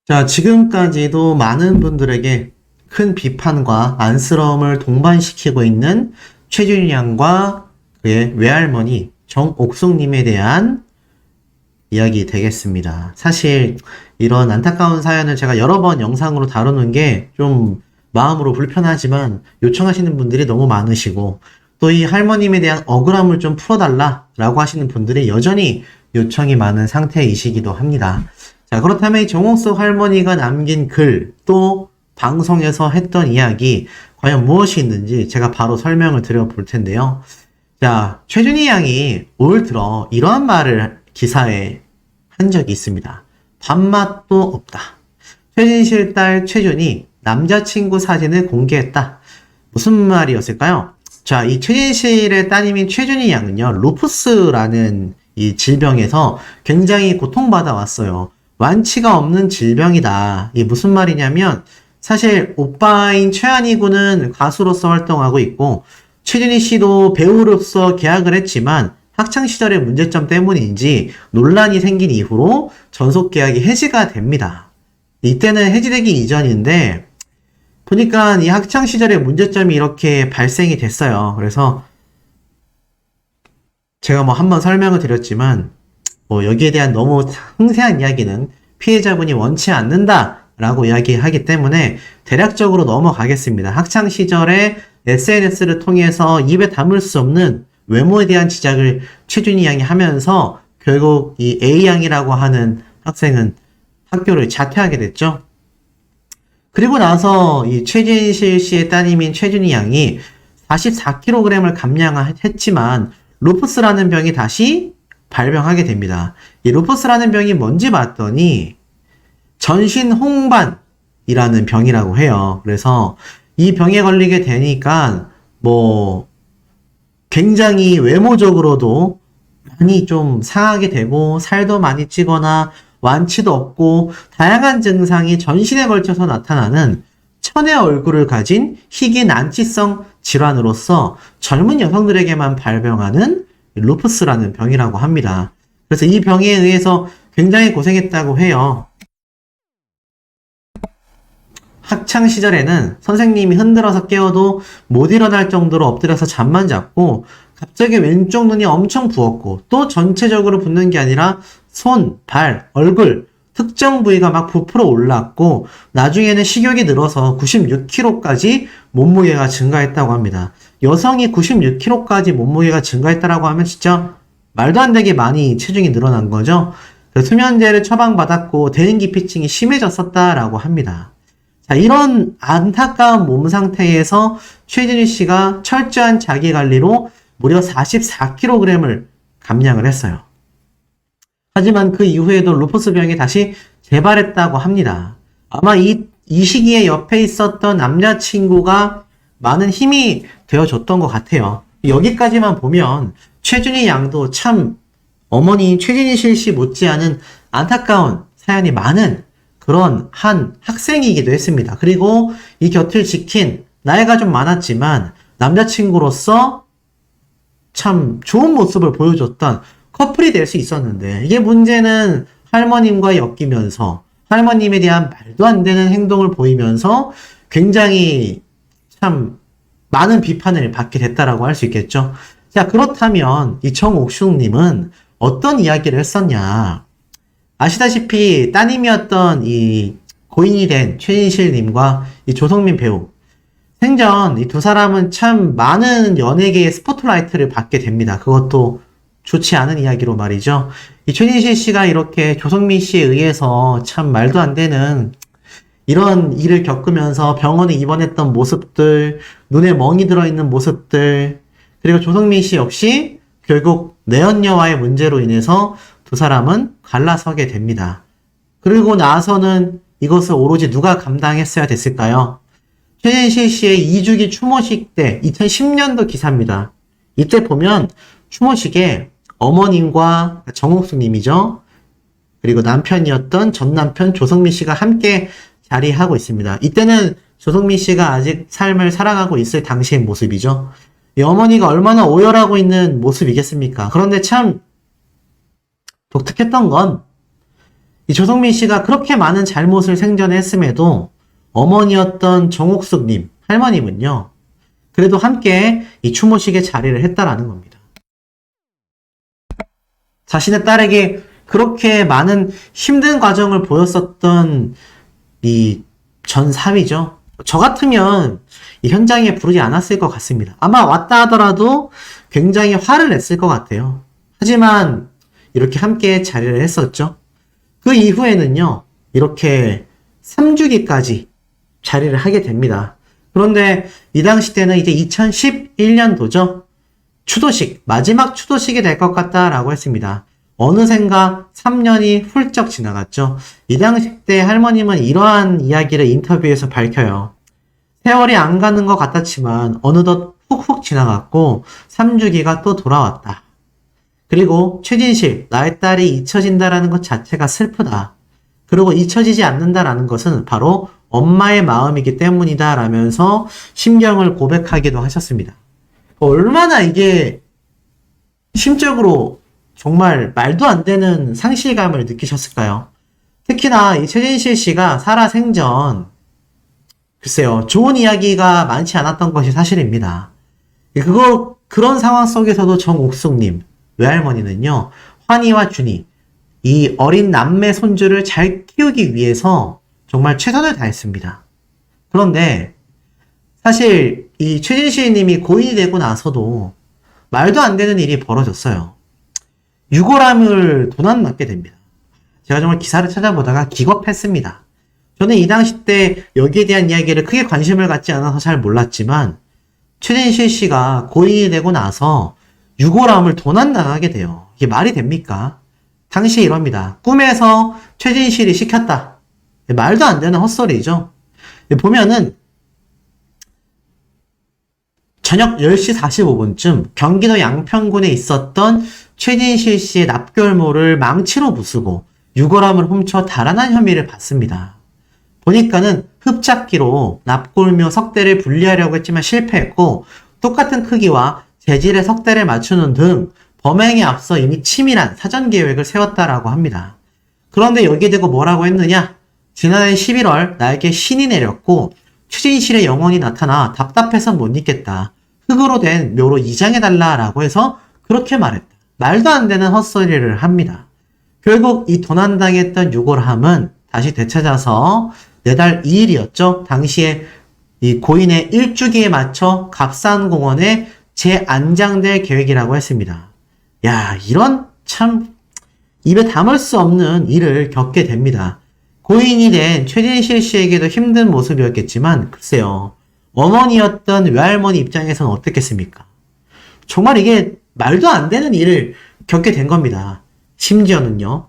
자, 지금까지도 많은 분들에게 큰 비판과 안쓰러움을 동반시키고 있는 최준희 양과 그의 외할머니 정옥숙님에 대한 이야기 되겠습니다. 사실 이런 안타까운 사연을 제가 여러 번 영상으로 다루는 게 좀 마음으로 불편하지만 요청하시는 분들이 너무 많으시고 또 이 할머님에 대한 억울함을 좀 풀어달라라고 하시는 분들이 여전히 요청이 많은 상태이시기도 합니다. 자, 그렇다면 이 정옥숙 할머니가 남긴 글, 또 방송에서 했던 이야기, 과연 무엇이 있는지 제가 바로 설명을 드려볼 텐데요. 자, 최준희 양이 올 들어 이러한 말을 기사에 한 적이 있습니다. 밥맛도 없다. 최진실 딸 최준이 남자친구 사진을 공개했다. 무슨 말이었을까요? 자, 이 최진실의 따님인 최준희 양은요, 루푸스라는 이 질병에서 굉장히 고통받아 왔어요. 완치가 없는 질병이다. 이게 무슨 말이냐면 사실 오빠인 최한희 군은 가수로서 활동하고 있고 최준희 씨도 배우로서 계약을 했지만 학창시절의 문제점 때문인지 논란이 생긴 이후로 전속 계약이 해지가 됩니다. 이때는 해지되기 이전인데 보니까 이 학창시절의 문제점이 이렇게 발생이 됐어요. 그래서 제가 뭐 한번 설명을 드렸지만 여기에 대한 너무 상세한 이야기는 피해자분이 원치 않는다라고 이야기하기 때문에 대략적으로 넘어가겠습니다. 학창시절에 SNS를 통해서 입에 담을 수 없는 외모에 대한 지적을 최준희 양이 하면서 결국 이 A양이라고 하는 학생은 학교를 자퇴하게 됐죠. 그리고 나서 이 최진실 씨의 따님인 최준희 양이 44kg을 감량했지만 루푸스라는 병이 다시 발병하게 됩니다. 이 루푸스라는 병이 뭔지 봤더니 전신 홍반이라는 병이라고 해요. 그래서 이 병에 걸리게 되니까 굉장히 외모적으로도 많이 좀 상하게 되고 살도 많이 찌거나 완치도 없고 다양한 증상이 전신에 걸쳐서 나타나는 천의 얼굴을 가진 희귀 난치성 질환으로서 젊은 여성들에게만 발병하는 루푸스라는 병이라고 합니다. 그래서 이 병에 의해서 굉장히 고생했다고 해요. 학창 시절에는 선생님이 흔들어서 깨워도 못 일어날 정도로 엎드려서 잠만 잤고 갑자기 왼쪽 눈이 엄청 부었고 또 전체적으로 붓는 게 아니라 손, 발, 얼굴 특정 부위가 막 부풀어 올랐고 나중에는 식욕이 늘어서 96kg까지 몸무게가 증가했다고 합니다. 여성이 96kg까지 몸무게가 증가했다라고 하면 진짜 말도 안 되게 많이 체중이 늘어난 거죠. 수면제를 처방받았고 대인기피증이 심해졌었다라고 합니다. 자, 이런 안타까운 몸 상태에서 최진희 씨가 철저한 자기관리로 무려 44kg을 감량을 했어요. 하지만 그 이후에도 루푸스 병이 다시 재발했다고 합니다. 아마 이 시기에 옆에 있었던 남자친구가 많은 힘이 되어줬던 것 같아요. 여기까지만 보면 최준희 양도 참 어머니인 최진실 씨 못지않은 안타까운 사연이 많은 그런 한 학생이기도 했습니다. 그리고 이 곁을 지킨 나이가 좀 많았지만 남자친구로서 참 좋은 모습을 보여줬던 커플이 될 수 있었는데 이게 문제는 할머님과 엮이면서 할머님에 대한 말도 안 되는 행동을 보이면서 굉장히 참 많은 비판을 받게 됐다라고 할 수 있겠죠. 자, 그렇다면 이 정옥숙님은 어떤 이야기를 했었냐. 아시다시피 따님이었던 이 고인이 된 최진실님과 이 조성민 배우 생전 이 두 사람은 참 많은 연예계의 스포트라이트를 받게 됩니다. 그것도 좋지 않은 이야기로 말이죠. 이 최진실 씨가 이렇게 조성민 씨에 의해서 참 말도 안 되는 이런 일을 겪으면서 병원에 입원했던 모습들, 눈에 멍이 들어있는 모습들, 그리고 조성민 씨 역시 결국 내연녀와의 문제로 인해서 두 사람은 갈라서게 됩니다. 그리고 나서는 이것을 오로지 누가 감당했어야 됐을까요? 최진실 씨의 2주기 추모식 때 2010년도 기사입니다. 이때 보면 추모식에 어머님과 정옥숙 님이죠. 그리고 남편이었던 전 남편 조성민 씨가 함께 자리하고 있습니다. 이때는 조성민 씨가 아직 삶을 살아가고 있을 당시의 모습이죠. 이 어머니가 얼마나 오열하고 있는 모습이겠습니까? 그런데 참 독특했던 건 이 조성민 씨가 그렇게 많은 잘못을 생전에 했음에도 어머니였던 정옥숙님, 할머님은요, 그래도 함께 이 추모식에 자리를 했다라는 겁니다. 자신의 딸에게 그렇게 많은 힘든 과정을 보였었던 이 전 사위죠. 저 같으면 이 현장에 부르지 않았을 것 같습니다. 아마 왔다 하더라도 굉장히 화를 냈을 것 같아요. 하지만 이렇게 함께 자리를 했었죠. 그 이후에는요, 이렇게 3주기까지 자리를 하게 됩니다. 그런데 이 당시 때는 이제 2011년도죠. 추도식, 마지막 추도식이 될 것 같다라고 했습니다. 어느샌가 3년이 훌쩍 지나갔죠. 이 당시 때 할머님은 이러한 이야기를 인터뷰에서 밝혀요. 세월이 안 가는 것 같았지만 어느덧 훅훅 지나갔고 3주기가 또 돌아왔다. 그리고 최진실, 나의 딸이 잊혀진다라는 것 자체가 슬프다. 그리고 잊혀지지 않는다라는 것은 바로 엄마의 마음이기 때문이다 라면서 심경을 고백하기도 하셨습니다. 얼마나 이게 심적으로 정말 말도 안 되는 상실감을 느끼셨을까요? 특히나 이 최진실 씨가 살아생전 글쎄요, 좋은 이야기가 많지 않았던 것이 사실입니다. 그런 상황 속에서도 정옥숙님, 외할머니는요, 환희와 준희, 이 어린 남매 손주를 잘 키우기 위해서 정말 최선을 다했습니다. 그런데 사실 이 최진실 님이 고인이 되고 나서도 말도 안 되는 일이 벌어졌어요. 유골함을 도난 맞게 됩니다. 제가 정말 기사를 찾아보다가 기겁했습니다. 저는 이 당시 때 여기에 대한 이야기를 크게 관심을 갖지 않아서 잘 몰랐지만 최진실 씨가 고인이 되고 나서 유골함을 도난당하게 돼요. 이게 말이 됩니까? 당시에 이럽니다. 꿈에서 최진실이 시켰다. 말도 안 되는 헛소리죠. 보면은 저녁 10시 45분쯤 경기도 양평군에 있었던 최진실 씨의 납골모를 망치로 부수고 유골함을 훔쳐 달아난 혐의를 받습니다. 보니까는 흡착기로 납골묘 석대를 분리하려고 했지만 실패했고 똑같은 크기와 재질의 석대를 맞추는 등 범행에 앞서 이미 치밀한 사전 계획을 세웠다라고 합니다. 그런데 여기에 대고 뭐라고 했느냐? 지난해 11월 나에게 신이 내렸고 최진실의 영혼이 나타나 답답해서 못 있겠다. 흙으로 된 묘로 이장해달라라고 해서 그렇게 말했다. 말도 안 되는 헛소리를 합니다. 결국 이 도난당했던 유골함은 다시 되찾아서 내달 2일이었죠. 당시에 이 고인의 일주기에 맞춰 갑산공원에 재안장될 계획이라고 했습니다. 야, 이런 참 입에 담을 수 없는 일을 겪게 됩니다. 고인이 된 최진실 씨에게도 힘든 모습이었겠지만 글쎄요. 어머니였던 외할머니 입장에서는 어떻겠습니까? 정말 이게 말도 안 되는 일을 겪게 된 겁니다. 심지어는요.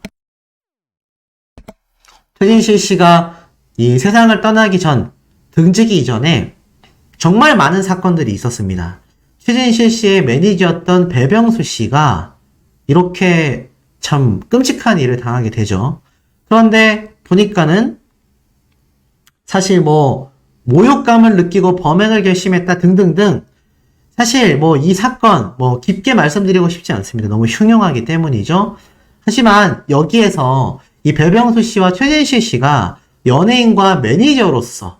최진실 씨가 이 세상을 떠나기 전, 등지기 이전에 정말 많은 사건들이 있었습니다. 최진실 씨의 매니저였던 배병수 씨가 이렇게 참 끔찍한 일을 당하게 되죠. 그런데 보니까는 사실 모욕감을 느끼고 범행을 결심했다 등등등 사실 이 사건 깊게 말씀드리고 싶지 않습니다. 너무 흉흉하기 때문이죠. 하지만 여기에서 이 배병수 씨와 최진실 씨가 연예인과 매니저로서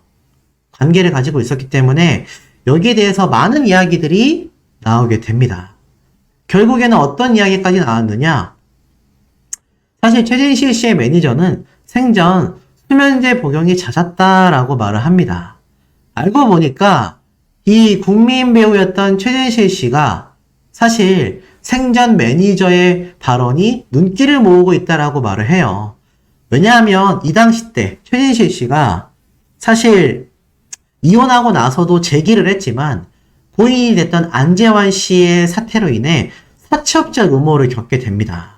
관계를 가지고 있었기 때문에 여기에 대해서 많은 이야기들이 나오게 됩니다. 결국에는 어떤 이야기까지 나왔느냐? 사실 최진실 씨의 매니저는 생전 수면제 복용이 잦았다라고 말을 합니다. 알고 보니까 이 국민 배우였던 최진실 씨가 사실 생전 매니저의 발언이 눈길을 모으고 있다라고 말을 해요. 왜냐하면 이 당시 때 최진실 씨가 사실 이혼하고 나서도 재기를 했지만 고인이 됐던 안재환 씨의 사태로 인해 사채업자 루머를 겪게 됩니다.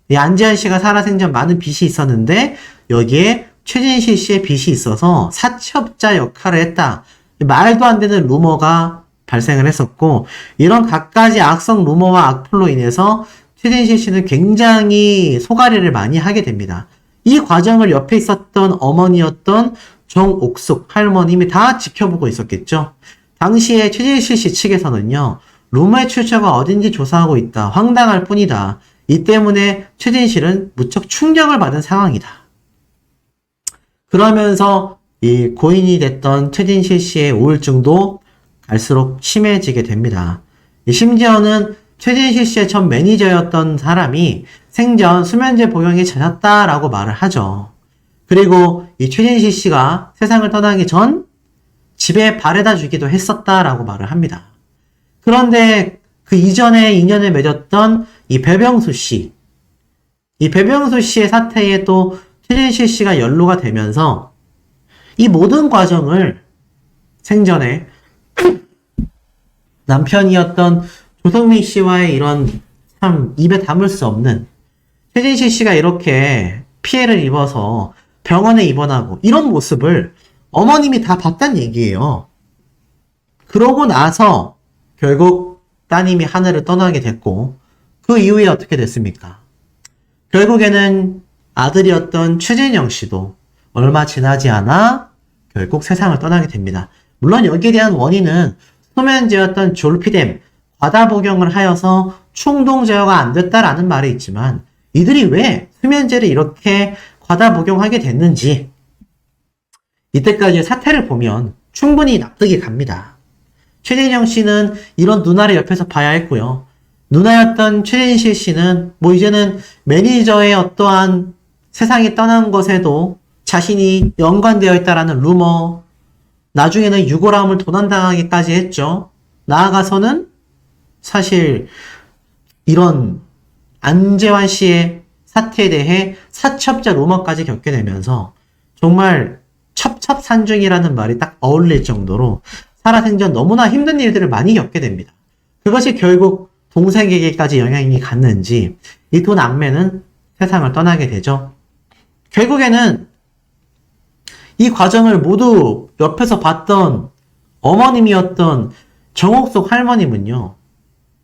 이 안재환 씨가 살아생전 많은 빚이 있었는데 여기에 최진실 씨의 빚이 있어서 사채업자 역할을 했다. 말도 안 되는 루머가 발생을 했었고 이런 갖가지 악성 루머와 악플로 인해서 최진실 씨는 굉장히 소가리를 많이 하게 됩니다. 이 과정을 옆에 있었던 어머니였던 정옥숙 할머님이 다 지켜보고 있었겠죠. 당시에 최진실 씨 측에서는요. 루머의 출처가 어딘지 조사하고 있다. 황당할 뿐이다. 이 때문에 최진실은 무척 충격을 받은 상황이다. 그러면서 이 고인이 됐던 최진실 씨의 우울증도 갈수록 심해지게 됩니다. 심지어는 최진실 씨의 전 매니저였던 사람이 생전 수면제 복용이 잦았다라고 말을 하죠. 그리고 이 최진실 씨가 세상을 떠나기 전 집에 바래다 주기도 했었다라고 말을 합니다. 그런데 그 이전에 인연을 맺었던 이 배병수 씨, 이 배병수 씨의 사태에 또 최진실 씨가 연루가 되면서 이 모든 과정을 생전에 남편이었던 조성민 씨와의 이런 참 입에 담을 수 없는 최진실 씨가 이렇게 피해를 입어서 병원에 입원하고 이런 모습을 어머님이 다 봤단 얘기예요. 그러고 나서 결국 따님이 하늘을 떠나게 됐고 그 이후에 어떻게 됐습니까? 결국에는 아들이었던 최진영 씨도 얼마 지나지 않아 결국 세상을 떠나게 됩니다. 물론 여기에 대한 원인은 수면제였던 졸피뎀, 과다 복용을 하여서 충동 제어가 안 됐다라는 말이 있지만 이들이 왜 수면제를 이렇게 과다 복용하게 됐는지 이때까지의 사태를 보면 충분히 납득이 갑니다. 최진영 씨는 이런 누나를 옆에서 봐야 했고요. 누나였던 최진실 씨는 뭐 이제는 매니저의 어떠한 세상이 떠난 것에도 자신이 연관되어 있다라는 루머, 나중에는 유골함을 도난당하기까지 했죠. 나아가서는 사실 이런 안재환 씨의 사태에 대해 사첩자 루머까지 겪게 되면서 정말 첩첩산중이라는 말이 딱 어울릴 정도로 살아생전 너무나 힘든 일들을 많이 겪게 됩니다. 그것이 결국 동생에게까지 영향이 갔는지 이 두 남매는 세상을 떠나게 되죠. 결국에는 이 과정을 모두 옆에서 봤던 어머님이었던 정옥숙 할머님은요.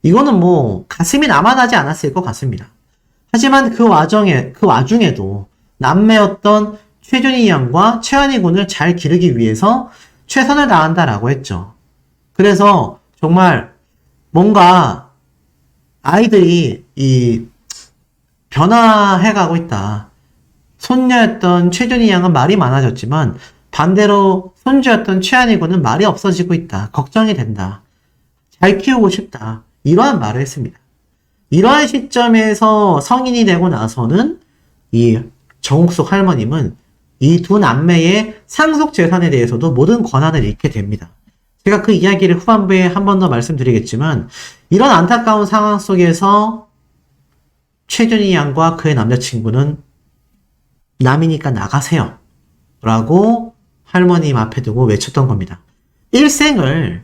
이거는 뭐 가슴이 남아나지 않았을 것 같습니다. 하지만 그 와중에도 남매였던 최준희 양과 최한희 군을 잘 기르기 위해서 최선을 다한다라고 했죠. 그래서 정말 뭔가 아이들이 이 변화해가고 있다. 손녀였던 최준희 양은 말이 많아졌지만 반대로 손주였던 최한희 군은 말이 없어지고 있다. 걱정이 된다. 잘 키우고 싶다. 이러한 말을 했습니다. 이러한 시점에서 성인이 되고 나서는 이 정옥숙 할머님은 이 두 남매의 상속 재산에 대해서도 모든 권한을 잃게 됩니다. 제가 그 이야기를 후반부에 한 번 더 말씀드리겠지만 이런 안타까운 상황 속에서 최준희 양과 그의 남자친구는 남이니까 나가세요 라고 할머님 앞에 두고 외쳤던 겁니다. 일생을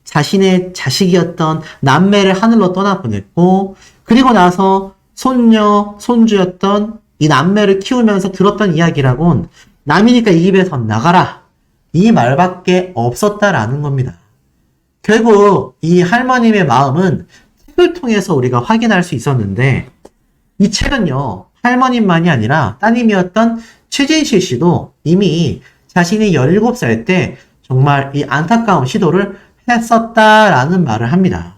자신의 자식이었던 남매를 하늘로 떠나보냈고 그리고 나서 손녀, 손주였던 이 남매를 키우면서 들었던 이야기라곤 남이니까 이 집에서 나가라 이 말밖에 없었다라는 겁니다. 결국 이 할머님의 마음은 책을 통해서 우리가 확인할 수 있었는데 이 책은요 할머님만이 아니라 따님이었던 최진실 씨도 이미 자신이 17살 때 정말 이 안타까운 시도를 했었다라는 말을 합니다.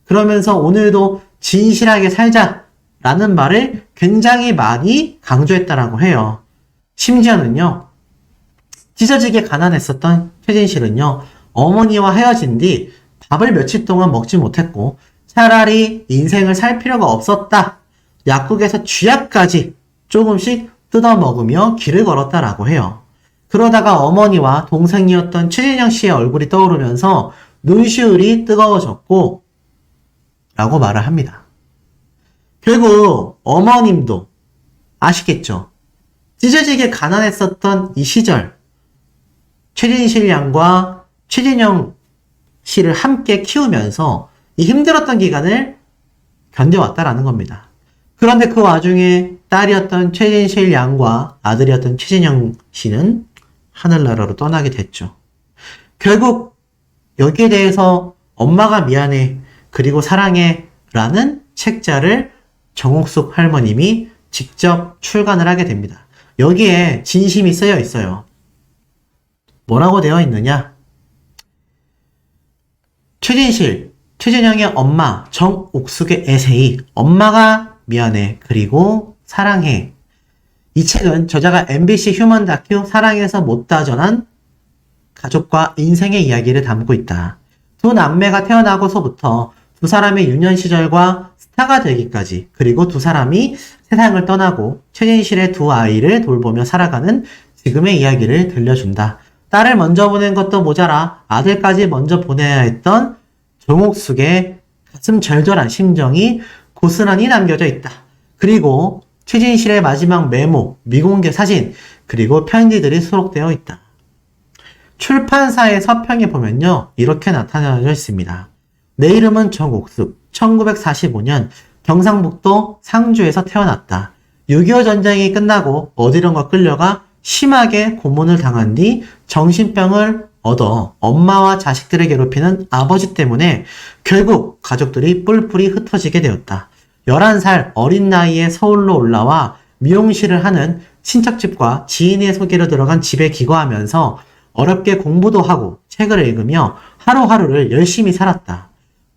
그러면서 오늘도 진실하게 살자라는 말을 굉장히 많이 강조했다라고 해요. 심지어는요, 찢어지게 가난했었던 최진실은요, 어머니와 헤어진 뒤 밥을 며칠 동안 먹지 못했고 차라리 인생을 살 필요가 없었다. 약국에서 쥐약까지 조금씩 뜯어 먹으며 길을 걸었다라고 해요. 그러다가 어머니와 동생이었던 최진영 씨의 얼굴이 떠오르면서 눈시울이 뜨거워졌고 라고 말을 합니다. 결국 어머님도 아시겠죠? 찢어지게 가난했었던 이 시절 최진실 양과 최진영 씨를 함께 키우면서 이 힘들었던 기간을 견뎌왔다라는 겁니다. 그런데 그 와중에 딸이었던 최진실 양과 아들이었던 최진영 씨는 하늘나라로 떠나게 됐죠. 결국 여기에 대해서 엄마가 미안해 그리고 사랑해 라는 책자를 정옥숙 할머님이 직접 출간을 하게 됩니다. 여기에 진심이 쓰여 있어요. 뭐라고 되어 있느냐? 최진실, 최진영의 엄마 정옥숙의 에세이 엄마가 미안해, 그리고 사랑해. 이 책은 저자가 MBC 휴먼 다큐 사랑에서 못다 전한 가족과 인생의 이야기를 담고 있다. 두 남매가 태어나고서부터 두 사람의 유년 시절과 스타가 되기까지, 그리고 두 사람이 세상을 떠나고 최진실의 두 아이를 돌보며 살아가는 지금의 이야기를 들려준다. 딸을 먼저 보낸 것도 모자라 아들까지 먼저 보내야 했던 정옥숙의 가슴 절절한 심정이 고스란히 남겨져 있다. 그리고 최진실의 마지막 메모, 미공개 사진, 그리고 편지들이 수록되어 있다. 출판사의 서평에 보면요, 이렇게 나타나져 있습니다. 내 이름은 정옥숙, 1945년 경상북도 상주에서 태어났다. 6.25 전쟁이 끝나고 어디론가 끌려가 심하게 고문을 당한 뒤 정신병을 얻어 엄마와 자식들을 괴롭히는 아버지 때문에 결국 가족들이 뿔뿔이 흩어지게 되었다. 11살 어린 나이에 서울로 올라와 미용실을 하는 친척집과 지인의 소개로 들어간 집에 기거하면서 어렵게 공부도 하고 책을 읽으며 하루하루를 열심히 살았다.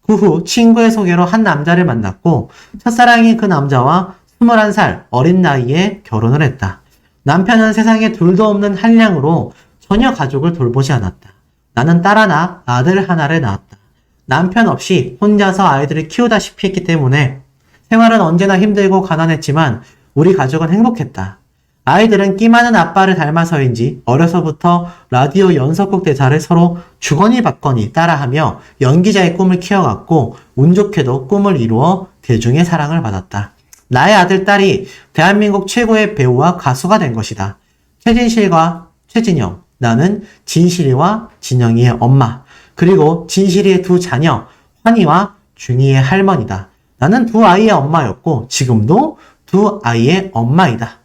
그 후 친구의 소개로 한 남자를 만났고 첫사랑인 그 남자와 21살 어린 나이에 결혼을 했다. 남편은 세상에 둘도 없는 한량으로 전혀 가족을 돌보지 않았다. 나는 딸 하나, 아들 하나를 낳았다. 남편 없이 혼자서 아이들을 키우다시피 했기 때문에 생활은 언제나 힘들고 가난했지만 우리 가족은 행복했다. 아이들은 끼 많은 아빠를 닮아서인지 어려서부터 라디오 연속곡 대사를 서로 주거니 받거니 따라하며 연기자의 꿈을 키워갔고 운 좋게도 꿈을 이루어 대중의 사랑을 받았다. 나의 아들, 딸이 대한민국 최고의 배우와 가수가 된 것이다. 최진실과 최진영, 나는 진실이와 진영이의 엄마, 그리고 진실이의 두 자녀, 환희와 준이의 할머니다. 나는 두 아이의 엄마였고 지금도 두 아이의 엄마이다.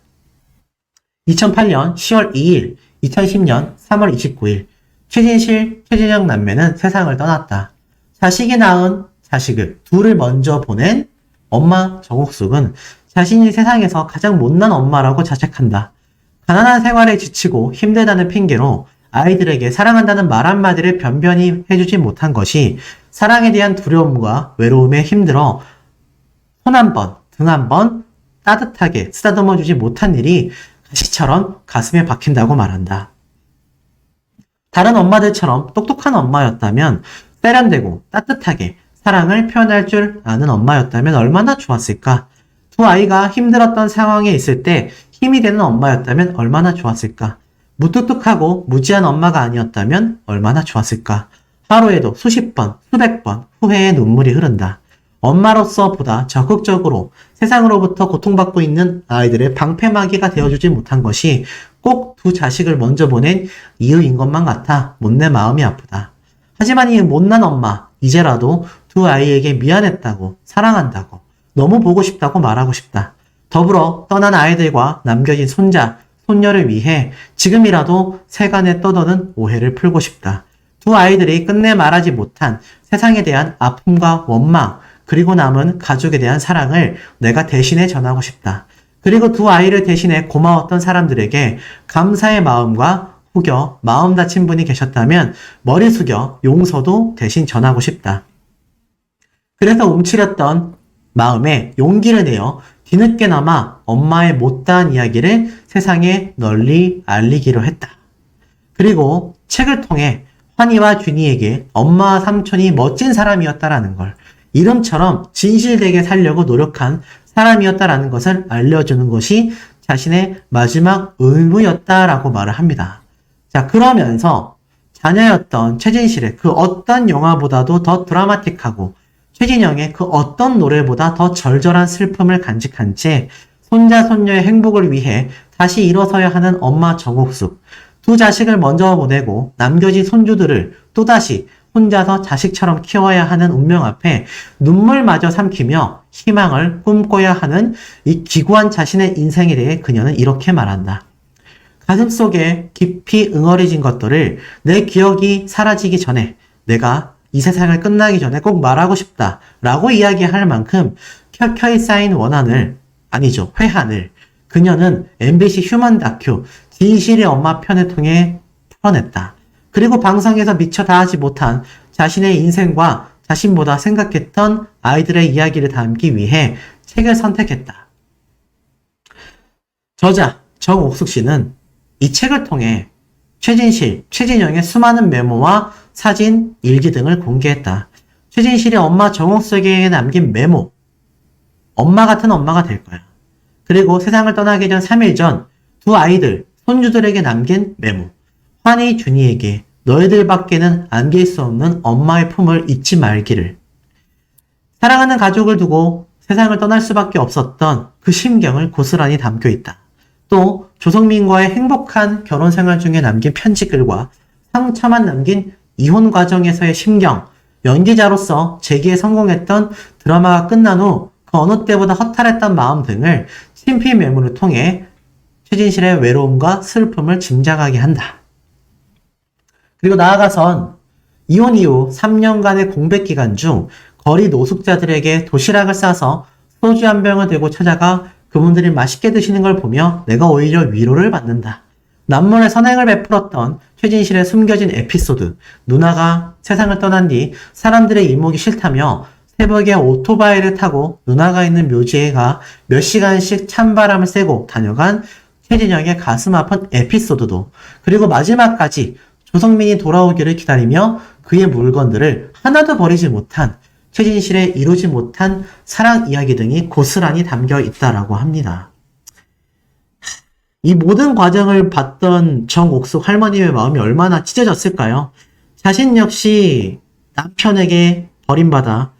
2008년 10월 2일, 2010년 3월 29일, 최진실, 최진영 남매는 세상을 떠났다. 자식이 낳은 자식을 둘을 먼저 보낸 엄마 정옥숙은 자신이 세상에서 가장 못난 엄마라고 자책한다. 가난한 생활에 지치고 힘들다는 핑계로 아이들에게 사랑한다는 말 한마디를 변변히 해주지 못한 것이 사랑에 대한 두려움과 외로움에 힘들어 손 한 번, 등 한 번 따뜻하게 쓰다듬어주지 못한 일이 가시처럼 가슴에 박힌다고 말한다. 다른 엄마들처럼 똑똑한 엄마였다면, 세련되고 따뜻하게 사랑을 표현할 줄 아는 엄마였다면 얼마나 좋았을까? 두 아이가 힘들었던 상황에 있을 때 힘이 되는 엄마였다면 얼마나 좋았을까? 무뚝뚝하고 무지한 엄마가 아니었다면 얼마나 좋았을까? 하루에도 수십 번, 수백 번 후회의 눈물이 흐른다. 엄마로서 보다 적극적으로 세상으로부터 고통받고 있는 아이들의 방패막이가 되어주지 못한 것이 꼭 두 자식을 먼저 보낸 이유인 것만 같아 못내 마음이 아프다. 하지만 이 못난 엄마, 이제라도 두 아이에게 미안했다고, 사랑한다고, 너무 보고 싶다고 말하고 싶다. 더불어 떠난 아이들과 남겨진 손자, 손녀를 위해 지금이라도 세간에 떠도는 오해를 풀고 싶다. 두 아이들이 끝내 말하지 못한 세상에 대한 아픔과 원망, 그리고 남은 가족에 대한 사랑을 내가 대신해 전하고 싶다. 그리고 두 아이를 대신해 고마웠던 사람들에게 감사의 마음과 혹여 마음 다친 분이 계셨다면 머리 숙여 용서도 대신 전하고 싶다. 그래서 움츠렸던 마음에 용기를 내어 뒤늦게나마 엄마의 못다한 이야기를 세상에 널리 알리기로 했다. 그리고 책을 통해 환희와 준이에게 엄마와 삼촌이 멋진 사람이었다라는 걸, 이름처럼 진실되게 살려고 노력한 사람이었다라는 것을 알려주는 것이 자신의 마지막 의무였다라고 말을 합니다. 자, 그러면서 자녀였던 최진실의 그 어떤 영화보다도 더 드라마틱하고 최진영의 그 어떤 노래보다 더 절절한 슬픔을 간직한 채 손자, 손녀의 행복을 위해 다시 일어서야 하는 엄마 정옥숙, 두 자식을 먼저 보내고 남겨진 손주들을 또다시 혼자서 자식처럼 키워야 하는 운명 앞에 눈물마저 삼키며 희망을 꿈꿔야 하는 이 기구한 자신의 인생에 대해 그녀는 이렇게 말한다. 가슴속에 깊이 응어리진 것들을 내 기억이 사라지기 전에, 내가 이 세상을 끝나기 전에 꼭 말하고 싶다 라고 이야기할 만큼 켜켜이 쌓인 회한을 그녀는 MBC 휴먼 다큐 진실의 엄마 편을 통해 풀어냈다. 그리고 방송에서 미처 다하지 못한 자신의 인생과 자신보다 생각했던 아이들의 이야기를 담기 위해 책을 선택했다. 저자 정옥숙 씨는 이 책을 통해 최진실, 최진영의 수많은 메모와 사진, 일기 등을 공개했다. 최진실이 엄마 정옥숙에게 남긴 메모. 엄마 같은 엄마가 될 거야. 그리고 세상을 떠나기 전 3일 전 두 아이들, 손주들에게 남긴 메모. 환희, 준이에게 너희들밖에는 안길 수 없는 엄마의 품을 잊지 말기를. 사랑하는 가족을 두고 세상을 떠날 수밖에 없었던 그 심경을 고스란히 담겨 있다. 또 조성민과의 행복한 결혼 생활 중에 남긴 편지글과 상처만 남긴 이혼 과정에서의 심경, 연기자로서 재기에 성공했던 드라마가 끝난 후 그 어느 때보다 허탈했던 마음 등을 친필 메모를 통해 최진실의 외로움과 슬픔을 짐작하게 한다. 그리고 나아가선 이혼 이후 3년간의 공백 기간 중 거리 노숙자들에게 도시락을 싸서 소주 한 병을 들고 찾아가 그분들이 맛있게 드시는 걸 보며 내가 오히려 위로를 받는다. 남몰의 선행을 베풀었던 최진실의 숨겨진 에피소드, 누나가 세상을 떠난 뒤 사람들의 이목이 싫다며 새벽에 오토바이를 타고 누나가 있는 묘지에 가 몇 시간씩 찬바람을 쐬고 다녀간 최진영의 가슴 아픈 에피소드도, 그리고 마지막까지 조성민이 돌아오기를 기다리며 그의 물건들을 하나도 버리지 못한 최진실의 이루지 못한 사랑 이야기 등이 고스란히 담겨 있다라고 합니다. 이 모든 과정을 봤던 정옥숙 할머님의 마음이 얼마나 찢어졌을까요? 자신 역시 남편에게 버림받아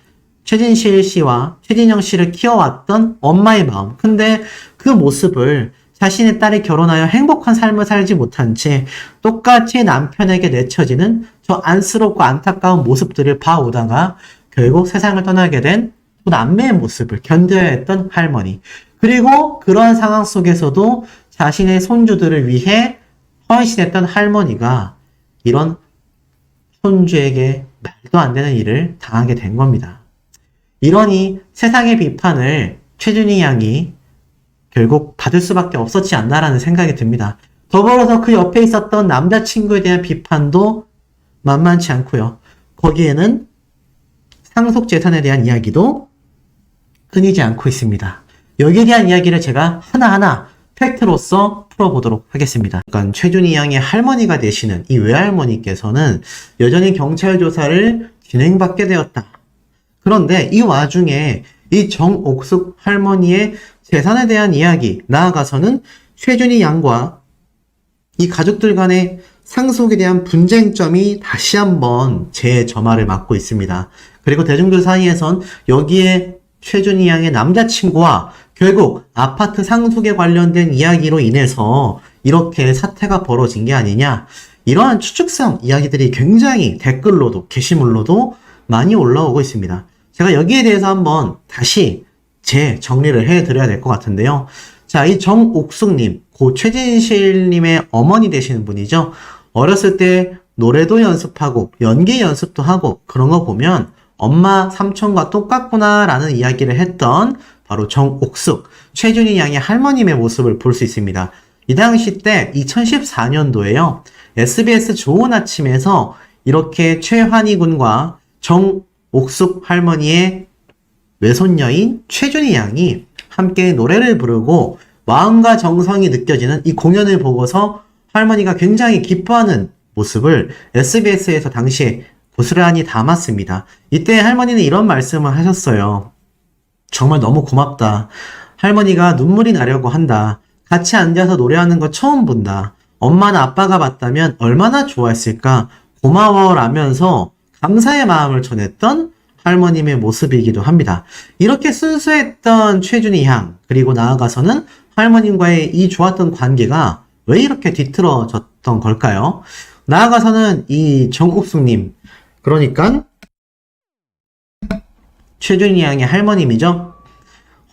최진실 씨와 최진영 씨를 키워왔던 엄마의 마음. 근데 그 모습을 자신의 딸이 결혼하여 행복한 삶을 살지 못한 채 똑같이 남편에게 내쳐지는 저 안쓰럽고 안타까운 모습들을 봐오다가 결국 세상을 떠나게 된 두 남매의 모습을 견뎌야 했던 할머니. 그리고 그런 상황 속에서도 자신의 손주들을 위해 헌신했던 할머니가 이런 손주에게 말도 안 되는 일을 당하게 된 겁니다. 이러니 세상의 비판을 최준희 양이 결국 받을 수밖에 없었지 않나라는 생각이 듭니다. 더불어서 그 옆에 있었던 남자친구에 대한 비판도 만만치 않고요. 거기에는 상속재산에 대한 이야기도 끊이지 않고 있습니다. 여기에 대한 이야기를 제가 하나하나 팩트로서 풀어보도록 하겠습니다. 그러니까 최준희 양의 할머니가 되시는 이 외할머니께서는 여전히 경찰 조사를 진행받게 되었다. 그런데 이 와중에 이 정옥숙 할머니의 재산에 대한 이야기, 나아가서는 최준희 양과 이 가족들 간의 상속에 대한 분쟁점이 다시 한번 재점화를 맞고 있습니다. 그리고 대중들 사이에선 여기에 최준희 양의 남자친구와 결국 아파트 상속에 관련된 이야기로 인해서 이렇게 사태가 벌어진 게 아니냐, 이러한 추측성 이야기들이 굉장히 댓글로도 게시물로도 많이 올라오고 있습니다. 제가 여기에 대해서 한번 다시 재정리를 해드려야 될 것 같은데요. 자, 이 정옥숙님, 고 최진실님의 어머니 되시는 분이죠. 어렸을 때 노래도 연습하고 연기 연습도 하고 그런 거 보면 엄마 삼촌과 똑같구나 라는 이야기를 했던 바로 정옥숙, 최준희 양의 할머님의 모습을 볼 수 있습니다. 이 당시 때 2014년도에요. SBS 좋은 아침에서 이렇게 최환희 군과 정옥숙 할머니의 외손녀인 최준희 양이 함께 노래를 부르고 마음과 정성이 느껴지는 이 공연을 보고서 할머니가 굉장히 기뻐하는 모습을 SBS에서 당시에 고스란히 담았습니다. 이때 할머니는 이런 말씀을 하셨어요. 정말 너무 고맙다. 할머니가 눈물이 나려고 한다. 같이 앉아서 노래하는 거 처음 본다. 엄마나 아빠가 봤다면 얼마나 좋아했을까. 고마워 라면서 감사의 마음을 전했던 할머님의 모습이기도 합니다. 이렇게 순수했던 최준희 양, 그리고 나아가서는 할머님과의 이 좋았던 관계가 왜 이렇게 뒤틀어졌던 걸까요? 나아가서는 이 정옥숙님, 그러니까 최준희 양의 할머님이죠.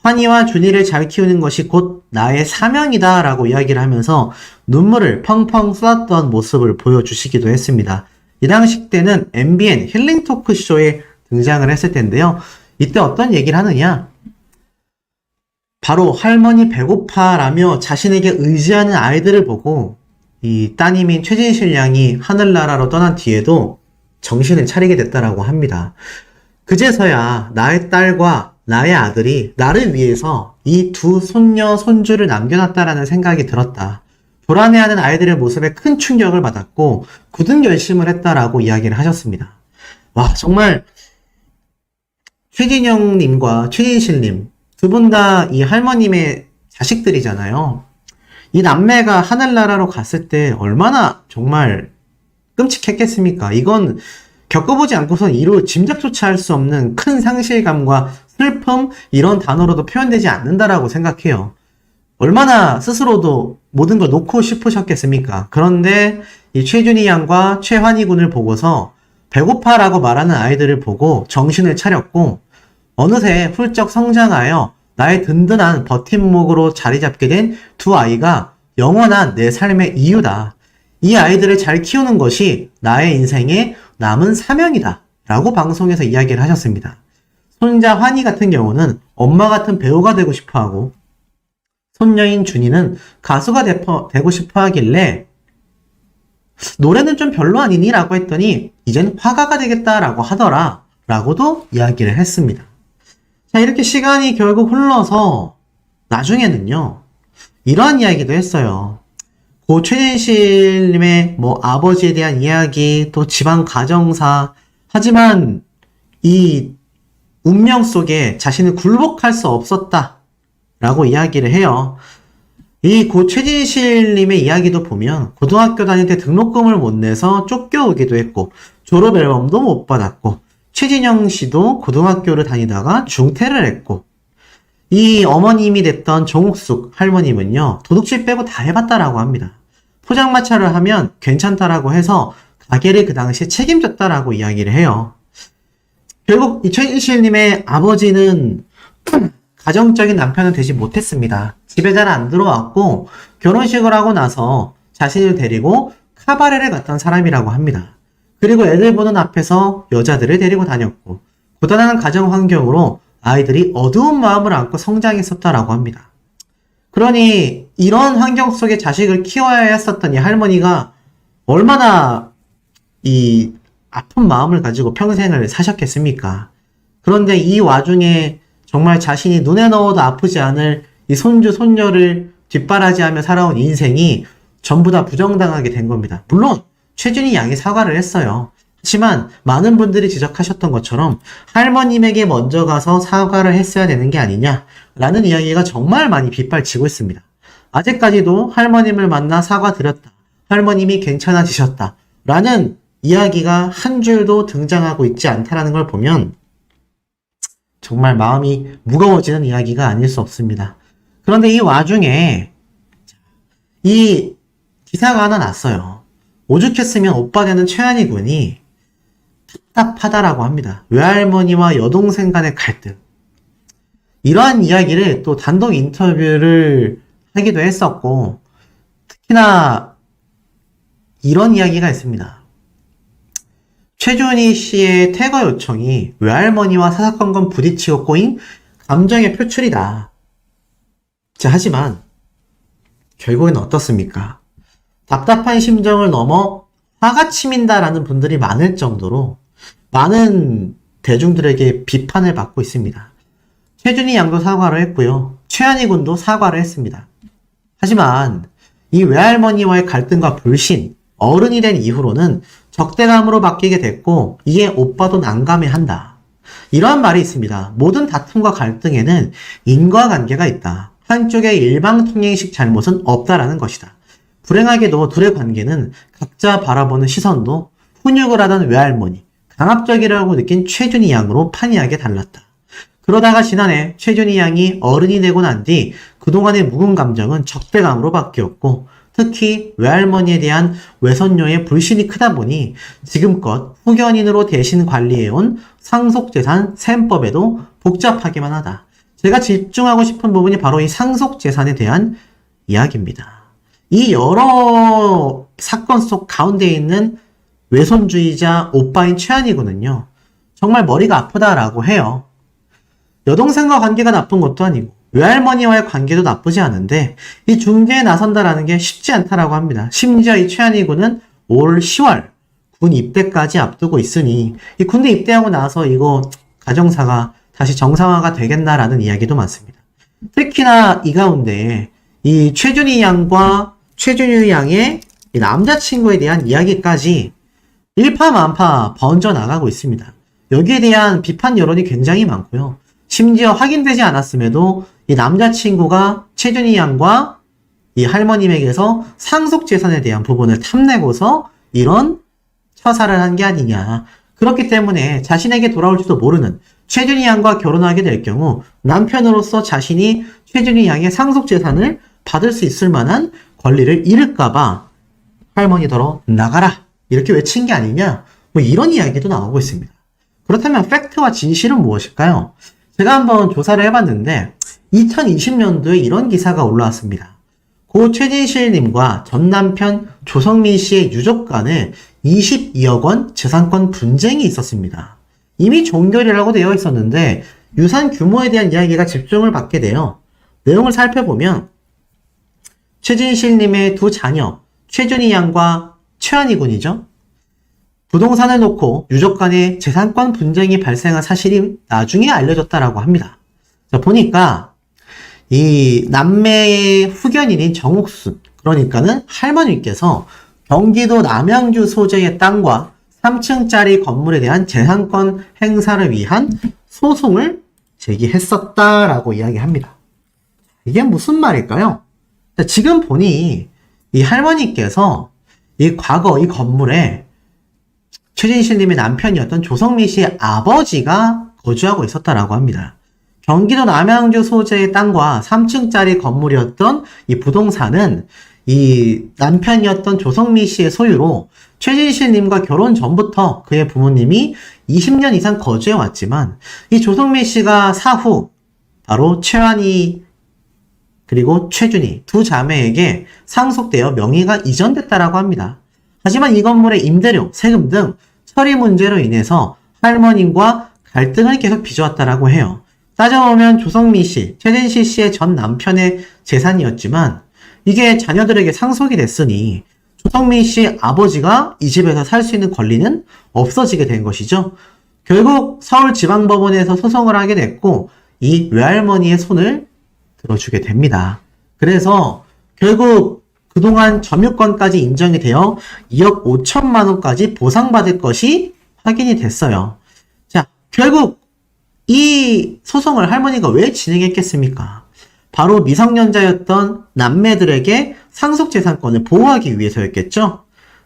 환희와 준이를 잘 키우는 것이 곧 나의 사명이다 라고 이야기를 하면서 눈물을 펑펑 쏟았던 모습을 보여주시기도 했습니다. 이 당시 때는 MBN 힐링 토크쇼에 등장을 했을 텐데요. 이때 어떤 얘기를 하느냐? 바로 할머니 배고파 라며 자신에게 의지하는 아이들을 보고 이 따님인 최진실 양이 하늘나라로 떠난 뒤에도 정신을 차리게 됐다라고 합니다. 그제서야 나의 딸과 나의 아들이 나를 위해서 이 두 손녀, 손주를 남겨놨다라는 생각이 들었다. 불안해하는 아이들의 모습에 큰 충격을 받았고 굳은 결심을 했다라고 이야기를 하셨습니다. 와, 정말 최진영님과 최진실님 두 분 다 이 할머님의 자식들이잖아요. 이 남매가 하늘나라로 갔을 때 얼마나 정말 끔찍했겠습니까? 이건 겪어보지 않고선 이루 짐작조차 할 수 없는 큰 상실감과 슬픔 이런 단어로도 표현되지 않는다라고 생각해요. 얼마나 스스로도 모든 걸 놓고 싶으셨겠습니까? 그런데 이 최준희 양과 최환희 군을 보고서 배고파라고 말하는 아이들을 보고 정신을 차렸고 어느새 훌쩍 성장하여 나의 든든한 버팀목으로 자리 잡게 된 두 아이가 영원한 내 삶의 이유다. 이 아이들을 잘 키우는 것이 나의 인생의 남은 사명이다. 라고 방송에서 이야기를 하셨습니다. 손자 환희 같은 경우는 엄마 같은 배우가 되고 싶어 하고 손녀인 준이는 가수가 되고 싶어 하길래 노래는 좀 별로 아니니? 라고 했더니 이젠 화가가 되겠다라고 하더라. 라고도 이야기를 했습니다. 자, 이렇게 시간이 결국 흘러서 나중에는요. 이러한 이야기도 했어요. 고 최진실님의 아버지에 대한 이야기, 또 집안 가정사, 하지만 이 운명 속에 자신을 굴복할 수 없었다. 라고 이야기를 해요. 이 고 최진실님의 이야기도 보면 고등학교 다닐 때 등록금을 못 내서 쫓겨오기도 했고 졸업 앨범도 못 받았고 최진영 씨도 고등학교를 다니다가 중퇴를 했고 이 어머님이 됐던 정옥숙 할머님은요 도둑질 빼고 다 해봤다라고 합니다. 포장마차를 하면 괜찮다라고 해서 가게를 그 당시에 책임졌다라고 이야기를 해요. 결국 이 최진실님의 아버지는 가정적인 남편은 되지 못했습니다. 집에 잘 안 들어왔고 결혼식을 하고 나서 자신을 데리고 카바레를 갔던 사람이라고 합니다. 그리고 애들 보는 앞에서 여자들을 데리고 다녔고 고단한 가정 환경으로 아이들이 어두운 마음을 안고 성장했었다라고 합니다. 그러니 이런 환경 속에 자식을 키워야 했었던 이 할머니가 얼마나 이 아픈 마음을 가지고 평생을 사셨겠습니까? 그런데 이 와중에 정말 자신이 눈에 넣어도 아프지 않을 이 손주, 손녀를 뒷바라지하며 살아온 인생이 전부 다 부정당하게 된 겁니다. 물론 최준희 양이 사과를 했어요. 하지만 많은 분들이 지적하셨던 것처럼 할머님에게 먼저 가서 사과를 했어야 되는 게 아니냐라는 이야기가 정말 많이 빗발치고 있습니다. 아직까지도 할머님을 만나 사과드렸다. 할머님이 괜찮아지셨다. 라는 이야기가 한 줄도 등장하고 있지 않다는 걸 보면 정말 마음이 무거워지는 이야기가 아닐 수 없습니다. 그런데 이 와중에 이 기사가 하나 났어요. 오죽했으면 오빠 되는 최한희 군이 답답하다라고 합니다. 외할머니와 여동생 간의 갈등. 이러한 이야기를 또 단독 인터뷰를 하기도 했었고 특히나 이런 이야기가 있습니다. 최준희 씨의 퇴거 요청이 외할머니와 사사건건 부딪히고 꼬인 감정의 표출이다. 자, 하지만 결국엔 어떻습니까? 답답한 심정을 넘어 화가 치민다라는 분들이 많을 정도로 많은 대중들에게 비판을 받고 있습니다. 최준희 양도 사과를 했고요. 최한희 군도 사과를 했습니다. 하지만 이 외할머니와의 갈등과 불신, 어른이 된 이후로는 적대감으로 바뀌게 됐고 이에 오빠도 난감해한다. 이러한 말이 있습니다. 모든 다툼과 갈등에는 인과관계가 있다. 한쪽의 일방통행식 잘못은 없다라는 것이다. 불행하게도 둘의 관계는 각자 바라보는 시선도 훈육을 하던 외할머니, 강압적이라고 느낀 최준희 양으로 판이하게 달랐다. 그러다가 지난해 최준희 양이 어른이 되고 난 뒤 그동안의 묵은 감정은 적대감으로 바뀌었고 특히 외할머니에 대한 외손녀의 불신이 크다 보니 지금껏 후견인으로 대신 관리해온 상속재산 셈법에도 복잡하기만 하다. 제가 집중하고 싶은 부분이 바로 이 상속재산에 대한 이야기입니다. 이 여러 사건 속 가운데 있는 외손주의자 오빠인 최한희 군은요. 정말 머리가 아프다라고 해요. 여동생과 관계가 나쁜 것도 아니고 외할머니와의 관계도 나쁘지 않은데 이 중재에 나선다라는 게 쉽지 않다라고 합니다. 심지어 이 최한희 군은 올 10월 군 입대까지 앞두고 있으니 이 군대 입대하고 나서 이거 가정사가 다시 정상화가 되겠나라는 이야기도 많습니다. 특히나 이 가운데 이 최준희 양과 최준유 양의 이 남자친구에 대한 이야기까지 일파만파 번져나가고 있습니다. 여기에 대한 비판 여론이 굉장히 많고요. 심지어 확인되지 않았음에도 이 남자친구가 최준희 양과 이 할머님에게서 상속재산에 대한 부분을 탐내고서 이런 처사를 한 게 아니냐. 그렇기 때문에 자신에게 돌아올지도 모르는 최준희 양과 결혼하게 될 경우 남편으로서 자신이 최준희 양의 상속재산을 받을 수 있을 만한 권리를 잃을까봐 할머니더러 나가라 이렇게 외친 게 아니냐 뭐 이런 이야기도 나오고 있습니다. 그렇다면 팩트와 진실은 무엇일까요? 제가 한번 조사를 해봤는데 2020년도에 이런 기사가 올라왔습니다. 고 최진실님과 전 남편 조성민 씨의 유족 간에 22억 원 재산권 분쟁이 있었습니다. 이미 종결이라고 되어 있었는데 유산 규모에 대한 이야기가 집중을 받게 돼요. 내용을 살펴보면 최진실님의 두 자녀 최준희 양과 최한희 군이죠. 부동산을 놓고 유족 간의 재산권 분쟁이 발생한 사실이 나중에 알려졌다라고 합니다. 자, 보니까 이 남매의 후견인인 정옥순, 그러니까는 할머니께서 경기도 남양주 소재의 땅과 3층짜리 건물에 대한 재산권 행사를 위한 소송을 제기했었다라고 이야기합니다. 이게 무슨 말일까요? 자, 지금 보니 이 할머니께서 이 과거 이 건물에 최진실님의 남편이었던 조성민 씨의 아버지가 거주하고 있었다라고 합니다. 경기도 남양주 소재의 땅과 3층짜리 건물이었던 이 부동산은 이 남편이었던 조성민 씨의 소유로 최진실님과 결혼 전부터 그의 부모님이 20년 이상 거주해 왔지만 이 조성민 씨가 사후 바로 최한희 그리고 최준희 두 자매에게 상속되어 명의가 이전됐다라고 합니다. 하지만 이 건물의 임대료, 세금 등 처리 문제로 인해서 할머님과 갈등을 계속 빚어왔다라고 해요. 따져보면 조성민 씨, 최진실 씨의 전 남편의 재산이었지만 이게 자녀들에게 상속이 됐으니 조성민 씨 아버지가 이 집에서 살 수 있는 권리는 없어지게 된 것이죠. 결국 서울지방법원에서 소송을 하게 됐고 이 외할머니의 손을 들어주게 됩니다. 그래서 결국 그동안 점유권까지 인정이 되어 2억 5천만 원까지 보상받을 것이 확인이 됐어요. 자, 결국 이 소송을 할머니가 왜 진행했겠습니까? 바로 미성년자였던 남매들에게 상속재산권을 보호하기 위해서였겠죠?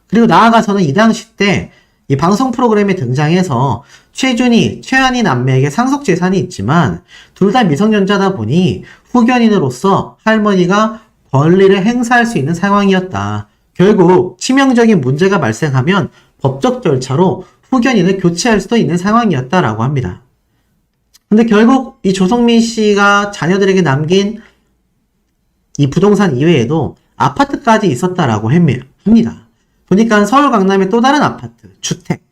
그리고 나아가서는 이 당시 때 이 방송 프로그램에 등장해서 최준희, 최한희 남매에게 상속재산이 있지만 둘 다 미성년자다 보니 후견인으로서 할머니가 권리를 행사할 수 있는 상황이었다. 결국 치명적인 문제가 발생하면 법적 절차로 후견인을 교체할 수도 있는 상황이었다라고 합니다. 근데 결국 이 조성민 씨가 자녀들에게 남긴 이 부동산 이외에도 아파트까지 있었다라고 합니다. 보니까 서울 강남의 또 다른 아파트, 주택.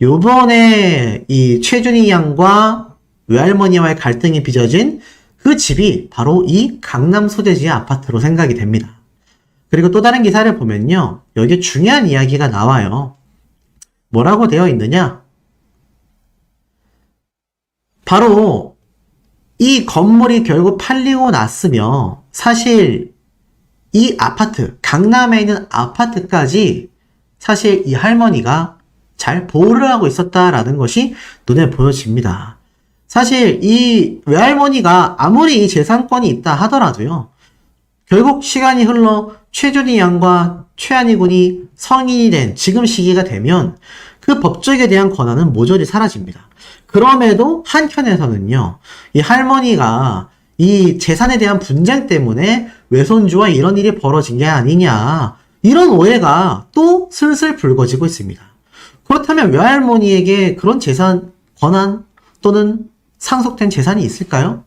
요번에 이 최준희 양과 외할머니와의 갈등이 빚어진 그 집이 바로 이 강남 소재지의 아파트로 생각이 됩니다. 그리고 또 다른 기사를 보면요. 여기에 중요한 이야기가 나와요. 뭐라고 되어 있느냐? 바로 이 건물이 결국 팔리고 났으며 사실 이 아파트, 강남에 있는 아파트까지 사실 이 할머니가 잘 보호를 하고 있었다라는 것이 눈에 보여집니다. 사실 이 외할머니가 아무리 이 재산권이 있다 하더라도요. 결국 시간이 흘러 최준희 양과 최한희 군이 성인이 된 지금 시기가 되면 그 법적에 대한 권한은 모조리 사라집니다. 그럼에도 한켠에서는요. 이 할머니가 이 재산에 대한 분쟁 때문에 외손주와 이런 일이 벌어진 게 아니냐. 이런 오해가 또 슬슬 불거지고 있습니다. 그렇다면 외할머니에게 그런 재산, 권한 또는 상속된 재산이 있을까요?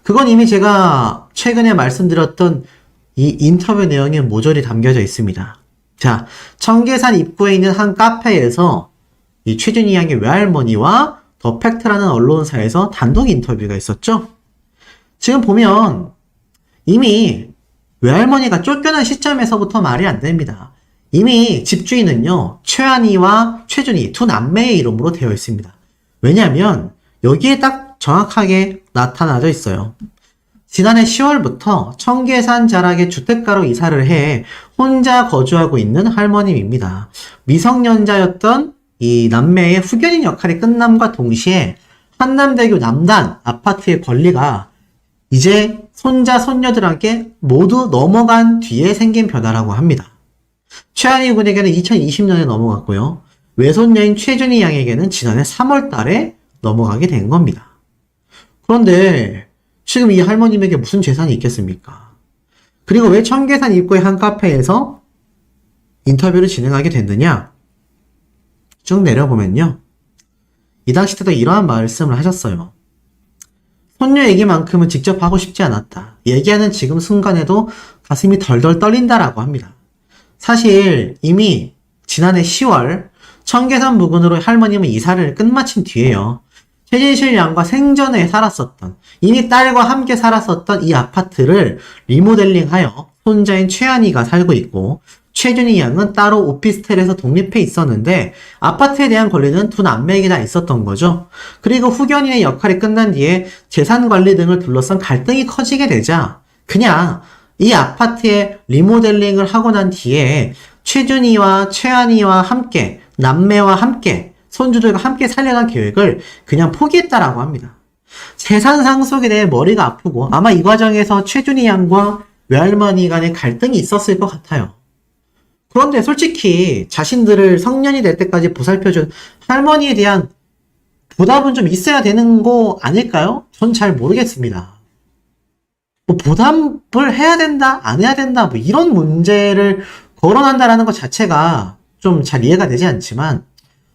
그건 이미 제가 최근에 말씀드렸던 이 인터뷰 내용에 모조리 담겨져 있습니다. 자, 청계산 입구에 있는 한 카페에서 이 최준희 양의 외할머니와 더 팩트라는 언론사에서 단독 인터뷰가 있었죠? 지금 보면 이미 외할머니가 쫓겨난 시점에서부터 말이 안 됩니다. 이미 집주인은요, 최한희와 최준희 두 남매의 이름으로 되어 있습니다. 왜냐하면 여기에 딱 정확하게 나타나져 있어요. 지난해 10월부터 청계산 자락에 주택가로 이사를 해 혼자 거주하고 있는 할머님입니다. 미성년자였던 이 남매의 후견인 역할이 끝남과 동시에 한남대교 남단 아파트의 권리가 이제 손자, 손녀들에게 모두 넘어간 뒤에 생긴 변화라고 합니다. 최한희 군에게는 2020년에 넘어갔고요. 외손녀인 최준희 양에게는 지난해 3월 달에 넘어가게 된 겁니다. 그런데 지금 이 할머님에게 무슨 재산이 있겠습니까? 그리고 왜 청계산 입구의 한 카페에서 인터뷰를 진행하게 됐느냐? 쭉 내려보면요. 이 당시 때도 이러한 말씀을 하셨어요. 손녀 얘기만큼은 직접 하고 싶지 않았다. 얘기하는 지금 순간에도 가슴이 덜덜 떨린다라고 합니다. 사실 이미 지난해 10월 청계산 부근으로 할머님은 이사를 끝마친 뒤에요. 최진실 양과 생전에 살았었던, 이미 딸과 함께 살았었던 이 아파트를 리모델링하여 손자인 최한이가 살고 있고, 최준희 양은 따로 오피스텔에서 독립해 있었는데 아파트에 대한 권리는 두 남매에게 다 있었던 거죠. 그리고 후견인의 역할이 끝난 뒤에 재산 관리 등을 둘러싼 갈등이 커지게 되자 그냥 이 아파트에 리모델링을 하고 난 뒤에 최준희와 최한이와 함께, 남매와 함께, 손주들과 함께 살려는 계획을 그냥 포기했다라고 합니다. 재산 상속에 대해 머리가 아프고 아마 이 과정에서 최준희 양과 외할머니 간의 갈등이 있었을 것 같아요. 그런데 솔직히 자신들을 성년이 될 때까지 보살펴준 할머니에 대한 보답은 좀 있어야 되는 거 아닐까요? 전 잘 모르겠습니다. 뭐 보답을 해야 된다, 안 해야 된다, 뭐 이런 문제를 거론한다라는 것 자체가 좀 잘 이해가 되지 않지만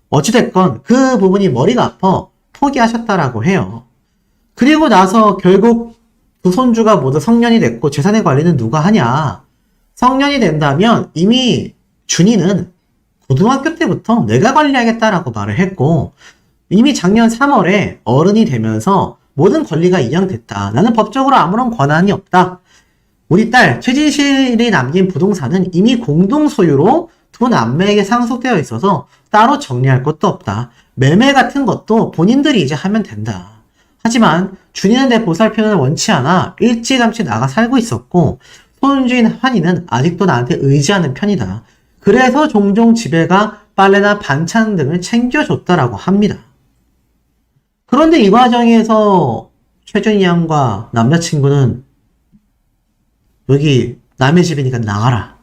어찌됐건 그 부분이 머리가 아파 포기하셨다라고 해요. 그리고 나서 결국 두 손주가 모두 성년이 됐고 재산의 관리는 누가 하냐? 성년이 된다면 이미 준이는 고등학교 때부터 내가 관리하겠다라고 말을 했고 이미 작년 3월에 어른이 되면서 모든 권리가 이양됐다. 나는 법적으로 아무런 권한이 없다. 우리 딸 최진실이 남긴 부동산은 이미 공동 소유로 두 남매에게 상속되어 있어서 따로 정리할 것도 없다. 매매 같은 것도 본인들이 이제 하면 된다. 하지만 준이는 내 보살펴는 원치 않아 일찌감치 나가 살고 있었고 손주인 환희는 아직도 나한테 의지하는 편이다. 그래서 종종 집에 가 빨래나 반찬 등을 챙겨줬다라고 합니다. 그런데 이 과정에서 최준희 양과 남자친구는 여기 남의 집이니까 나가라.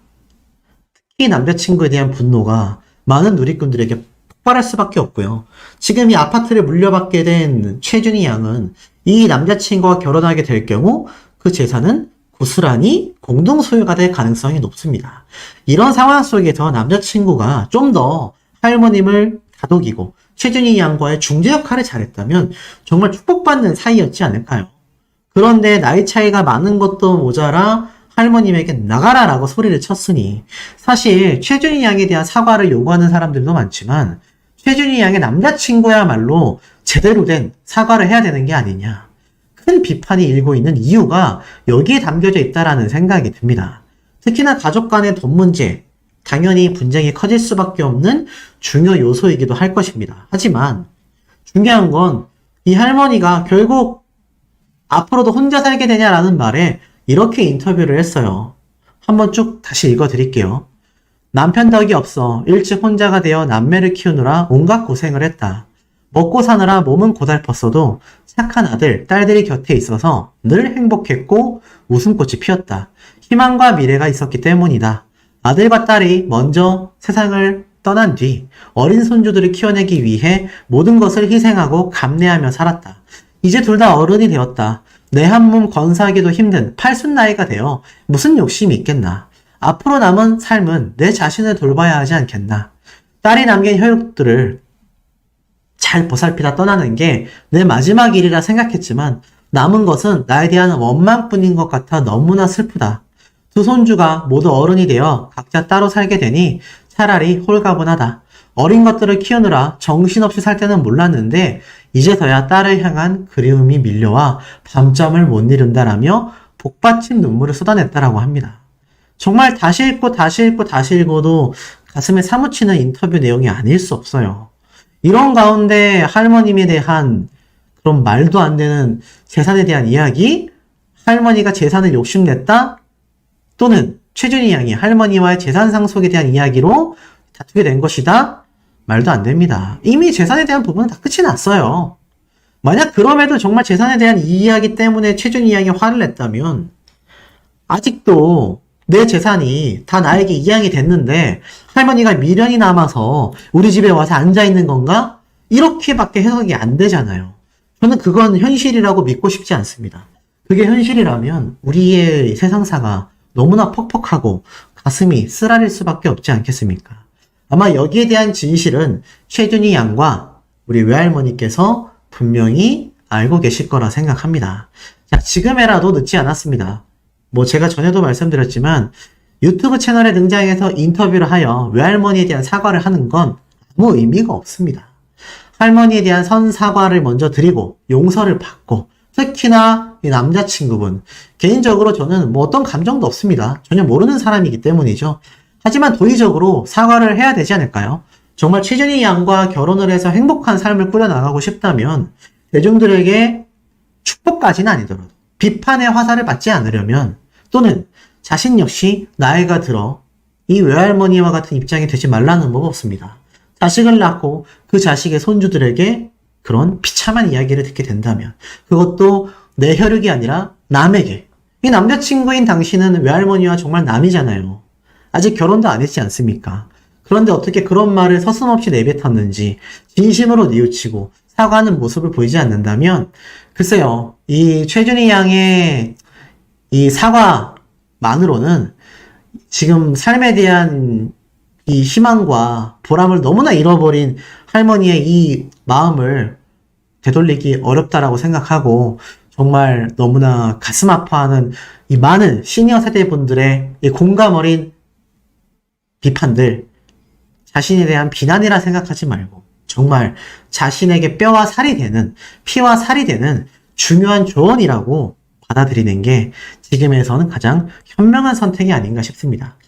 특히 남자친구에 대한 분노가 많은 누리꾼들에게 폭발할 수밖에 없고요. 지금 이 아파트를 물려받게 된 최준희 양은 이 남자친구와 결혼하게 될 경우 그 재산은 고스란히 공동 소유가 될 가능성이 높습니다. 이런 상황 속에서 남자친구가 좀 더 할머님을 다독이고 최준희 양과의 중재 역할을 잘했다면 정말 축복받는 사이였지 않을까요? 그런데 나이 차이가 많은 것도 모자라 할머님에게 나가라라고 소리를 쳤으니 사실 최준희 양에 대한 사과를 요구하는 사람들도 많지만 최준희 양의 남자친구야말로 제대로 된 사과를 해야 되는 게 아니냐. 큰 비판이 일고 있는 이유가 여기에 담겨져 있다라는 생각이 듭니다. 특히나 가족 간의 돈 문제, 당연히 분쟁이 커질 수밖에 없는 중요 요소이기도 할 것입니다. 하지만 중요한 건 이 할머니가 결국 앞으로도 혼자 살게 되냐라는 말에 이렇게 인터뷰를 했어요. 한번 쭉 다시 읽어드릴게요. 남편 덕이 없어 일찍 혼자가 되어 남매를 키우느라 온갖 고생을 했다. 먹고 사느라 몸은 고달펐어도 착한 아들, 딸들이 곁에 있어서 늘 행복했고 웃음꽃이 피었다. 희망과 미래가 있었기 때문이다. 아들과 딸이 먼저 세상을 떠난 뒤 어린 손주들을 키워내기 위해 모든 것을 희생하고 감내하며 살았다. 이제 둘 다 어른이 되었다. 내 한 몸 건사하기도 힘든 팔순 나이가 되어 무슨 욕심이 있겠나. 앞으로 남은 삶은 내 자신을 돌봐야 하지 않겠나. 딸이 남긴 혈육들을 잘 보살피다 떠나는 게 내 마지막 일이라 생각했지만 남은 것은 나에 대한 원망뿐인 것 같아 너무나 슬프다. 두 손주가 모두 어른이 되어 각자 따로 살게 되니 차라리 홀가분하다. 어린 것들을 키우느라 정신없이 살 때는 몰랐는데 이제서야 딸을 향한 그리움이 밀려와 밤잠을 못 이룬다라며 복받친 눈물을 쏟아냈다라고 합니다. 정말 다시 읽고 다시 읽고 다시 읽어도 가슴에 사무치는 인터뷰 내용이 아닐 수 없어요. 이런 가운데 할머님에 대한 그럼 말도 안 되는 재산에 대한 이야기, 할머니가 재산을 욕심냈다, 또는 최준희 양이 할머니와의 재산 상속에 대한 이야기로 다투게 된 것이다? 말도 안 됩니다. 이미 재산에 대한 부분은 다 끝이 났어요. 만약 그럼에도 정말 재산에 대한 이야기 때문에 최준희 양이 화를 냈다면 아직도 내 재산이 다 나에게 이양이 됐는데 할머니가 미련이 남아서 우리 집에 와서 앉아있는 건가? 이렇게밖에 해석이 안 되잖아요. 저는 그건 현실이라고 믿고 싶지 않습니다. 그게 현실이라면 우리의 세상사가 너무나 퍽퍽하고 가슴이 쓰라릴 수밖에 없지 않겠습니까? 아마 여기에 대한 진실은 최준희 양과 우리 외할머니께서 분명히 알고 계실 거라 생각합니다. 자, 지금이라도 늦지 않았습니다. 제가 전에도 말씀드렸지만 유튜브 채널에 등장해서 인터뷰를 하여 외할머니에 대한 사과를 하는 건 아무 의미가 없습니다. 할머니에 대한 선사과를 먼저 드리고 용서를 받고, 특히나 이 남자친구분, 개인적으로 저는 어떤 감정도 없습니다. 전혀 모르는 사람이기 때문이죠. 하지만 도의적으로 사과를 해야 되지 않을까요? 정말 최준희 양과 결혼을 해서 행복한 삶을 꾸려나가고 싶다면 대중들에게 축복까지는 아니더라도 비판의 화살을 받지 않으려면, 또는 자신 역시 나이가 들어 이 외할머니와 같은 입장이 되지 말라는 법 없습니다. 자식을 낳고 그 자식의 손주들에게 그런 비참한 이야기를 듣게 된다면, 그것도 내 혈육이 아니라 남에게, 이 남자친구인 당신은 외할머니와 정말 남이잖아요. 아직 결혼도 안 했지 않습니까? 그런데 어떻게 그런 말을 서슴없이 내뱉었는지 진심으로 뉘우치고 사과하는 모습을 보이지 않는다면, 글쎄요, 이 최준희 양의 이 사과만으로는 지금 삶에 대한 이 희망과 보람을 너무나 잃어버린 할머니의 이 마음을 되돌리기 어렵다라고 생각하고, 정말 너무나 가슴 아파하는 이 많은 시니어 세대 분들의 이 공감 어린 비판들, 자신에 대한 비난이라 생각하지 말고 정말 자신에게 뼈와 살이 되는, 피와 살이 되는 중요한 조언이라고 받아들이는 게 지금에서는 가장 현명한 선택이 아닌가 싶습니다.